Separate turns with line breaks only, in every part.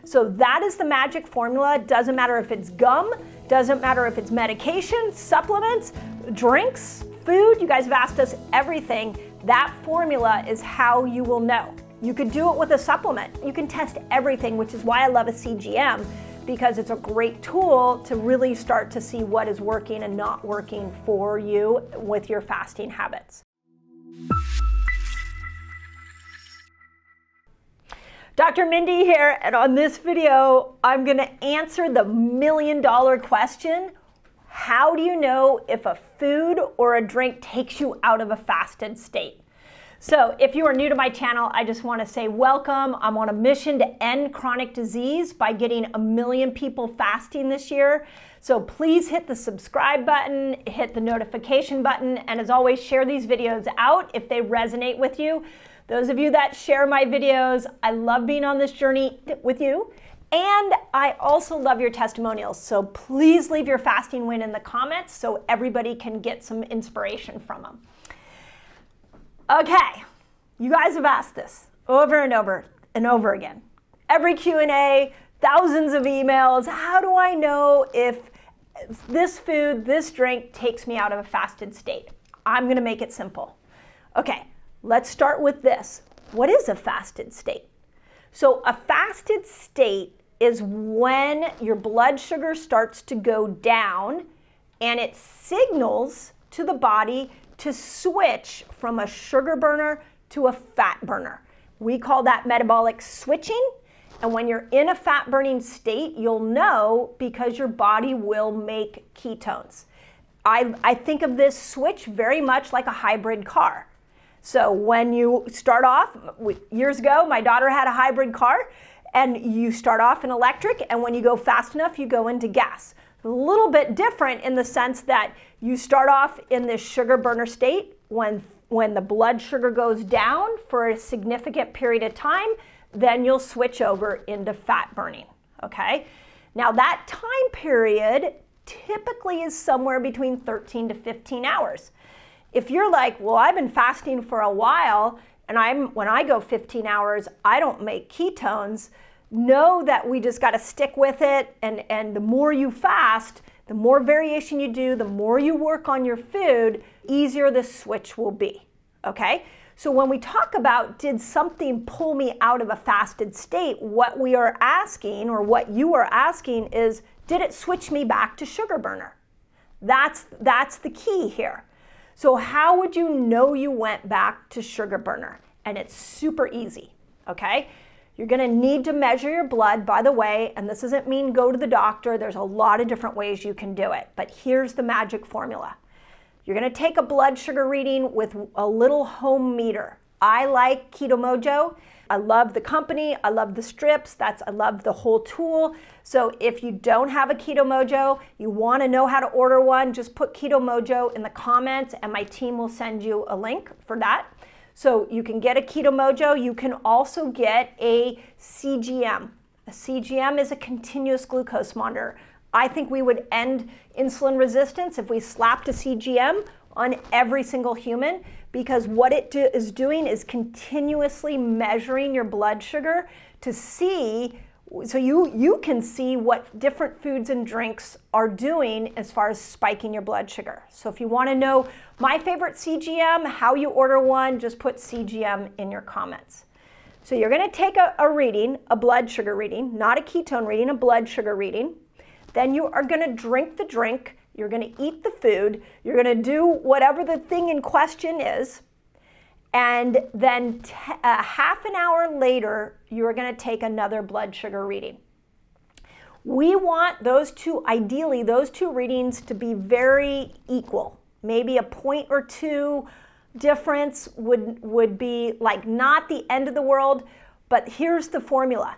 So that is the magic formula. Doesn't matter if it's gum, doesn't matter if it's medication, supplements, drinks, food. You guys have asked us everything. That formula is how you will know. You could do it with a supplement. You can test everything, which is why I love a CGM, because it's a great tool to really start to see what is working and not working for you with your fasting habits. Dr. Mindy here, and on this video, I'm gonna answer the million-dollar question: how do you know if a food or a drink takes you out of a fasted state? So if you are new to my channel, I just wanna say welcome. I'm on a mission to end chronic disease by getting 1 million people fasting this year. So please hit the subscribe button, hit the notification button, and as always, share these videos out if they resonate with you. Those of you that share my videos, I love being on this journey with you. And I also love your testimonials. So please leave your fasting win in the comments so everybody can get some inspiration from them. Okay, you guys have asked this over and over and over again. Every Q&A, thousands of emails. How do I know if this food, this drink takes me out of a fasted state? I'm gonna make it simple. Okay. Let's start with this. What is a fasted state? So a fasted state is when your blood sugar starts to go down and it signals to the body to switch from a sugar burner to a fat burner. We call that metabolic switching. And when you're in a fat burning state, you'll know because your body will make ketones. I think of this switch very much like a hybrid car. So when you start off, years ago, my daughter had a hybrid car, and you start off in electric, and when you go fast enough, you go into gas. A little bit different in the sense that you start off in this sugar burner state. When the blood sugar goes down for a significant period of time, then you'll switch over into fat burning, okay? Now that time period typically is somewhere between 13 to 15 hours. If you're like, well, I've been fasting for a while, and when I go 15 hours, I don't make ketones, know that we just gotta stick with it, and the more you fast, the more variation you do, the more you work on your food, easier the switch will be, okay? So when we talk about, did something pull me out of a fasted state, what we are asking, or what you are asking is, did it switch me back to sugar burner? That's the key here. So how would you know you went back to sugar burner? And it's super easy, okay? You're gonna need to measure your blood, by the way, and this doesn't mean go to the doctor. There's a lot of different ways you can do it, but here's the magic formula. You're gonna take a blood sugar reading with a little home meter. I like Keto Mojo. I love the company, I love the strips, I love the whole tool. So if you don't have a Keto Mojo, you wanna know how to order one, just put Keto Mojo in the comments and my team will send you a link for that. So you can get a Keto Mojo. You can also get a CGM. A CGM is a continuous glucose monitor. I think we would end insulin resistance if we slapped a CGM on every single human, because what it is doing is continuously measuring your blood sugar to see, so you can see what different foods and drinks are doing as far as spiking your blood sugar. So if you want to know my favorite CGM, how you order one, just put CGM in your comments. So you're going to take a reading, a blood sugar reading, not a ketone reading, a blood sugar reading. Then you are going to drink the drink. You're going to eat the food. You're going to do whatever the thing in question is. And then half an hour later, you're going to take another blood sugar reading. We want those two, ideally, those two readings to be very equal. Maybe a point or two difference would be like not the end of the world, but here's the formula.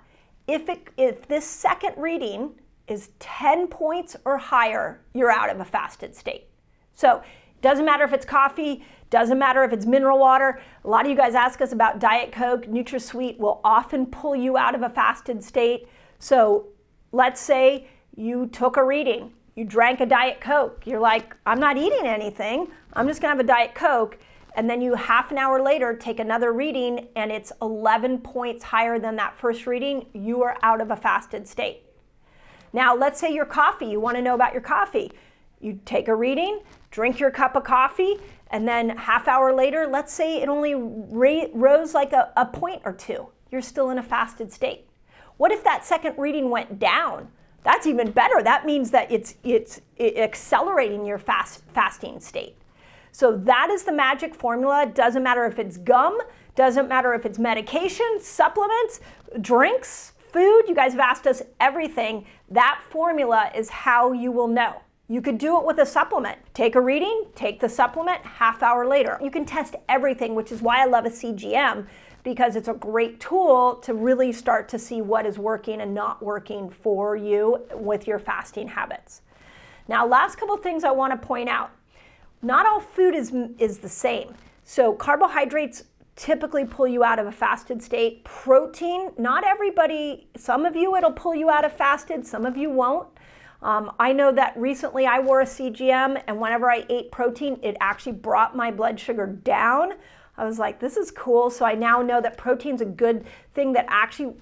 If this second reading is 10 points or higher, you're out of a fasted state. So doesn't matter if it's coffee, doesn't matter if it's mineral water. A lot of you guys ask us about Diet Coke. NutraSweet will often pull you out of a fasted state. So let's say you took a reading, you drank a Diet Coke. You're like, I'm not eating anything. I'm just gonna have a Diet Coke. and then you half an hour later take another reading and it's 11 points higher than that first reading, you are out of a fasted state. Now, let's say your coffee, you want to know about your coffee. You take a reading, drink your cup of coffee, and then half hour later, let's say it only rose like a point or two. You're still in a fasted state. What if that second reading went down? That's even better. That means that it's accelerating your fasting state. So that is the magic formula. It doesn't matter if it's gum, doesn't matter if it's medication, supplements, drinks, food. You guys have asked us everything. That formula is how you will know. You could do it with a supplement. Take a reading, take the supplement, half hour later. You can test everything, which is why I love a CGM, because it's a great tool to really start to see what is working and not working for you with your fasting habits. Now, last couple things I want to point out. Not all food is the same. So carbohydrates typically pull you out of a fasted state. Protein, not everybody, some of you it'll pull you out of fasted, some of you won't. I know that recently I wore a CGM, and whenever I ate protein, it actually brought my blood sugar down. I was like, this is cool. So I now know that protein's a good thing that actually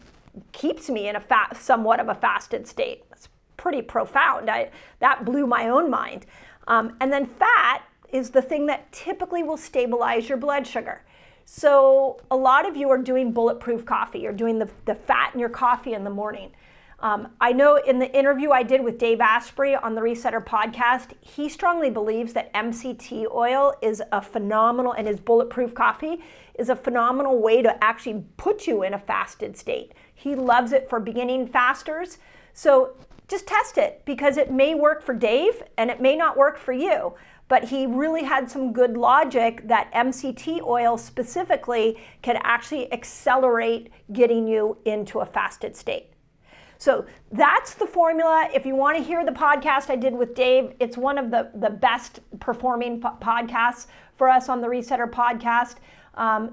keeps me in somewhat of a fasted state. It's pretty profound. That blew my own mind. And then fat is the thing that typically will stabilize your blood sugar. So a lot of you are doing bulletproof coffee. You're doing the fat in your coffee in the morning. I know in the interview I did with Dave Asprey on the Resetter podcast, he strongly believes that MCT oil is a phenomenal, and his bulletproof coffee is a phenomenal way to actually put you in a fasted state. He loves it for beginning fasters. So just test it, because it may work for Dave and it may not work for you. But he really had some good logic that MCT oil specifically can actually accelerate getting you into a fasted state. So that's the formula. If you want to hear the podcast I did with Dave, it's one of the best performing podcasts for us on the Resetter podcast.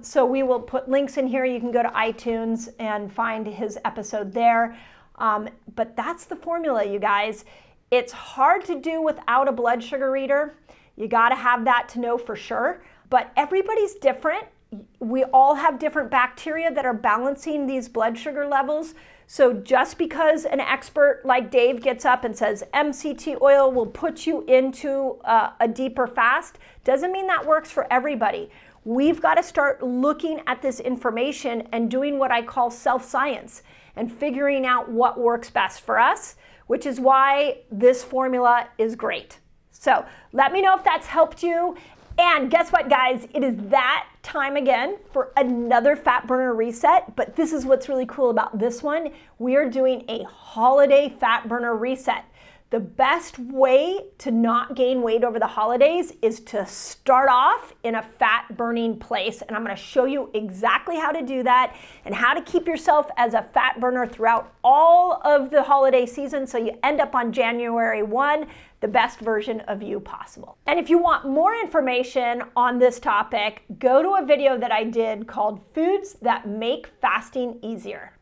So we will put links in here. You can go to iTunes and find his episode there. But that's the formula, you guys. It's hard to do without a blood sugar reader. You got to have that to know for sure. But everybody's different. We all have different bacteria that are balancing these blood sugar levels. So just because an expert like Dave gets up and says MCT oil will put you into a deeper fast, doesn't mean that works for everybody. We've got to start looking at this information and doing what I call self-science and figuring out what works best for us, which is why this formula is great. So let me know if that's helped you. And guess what, guys? It is that time again for another Fat Burner Reset. But this is what's really cool about this one. We are doing a holiday Fat Burner Reset. The best way to not gain weight over the holidays is to start off in a fat burning place. And I'm going to show you exactly how to do that and how to keep yourself as a fat burner throughout all of the holiday season, so you end up on January 1, the best version of you possible. And if you want more information on this topic, go to a video that I did called Foods That Make Fasting Easier.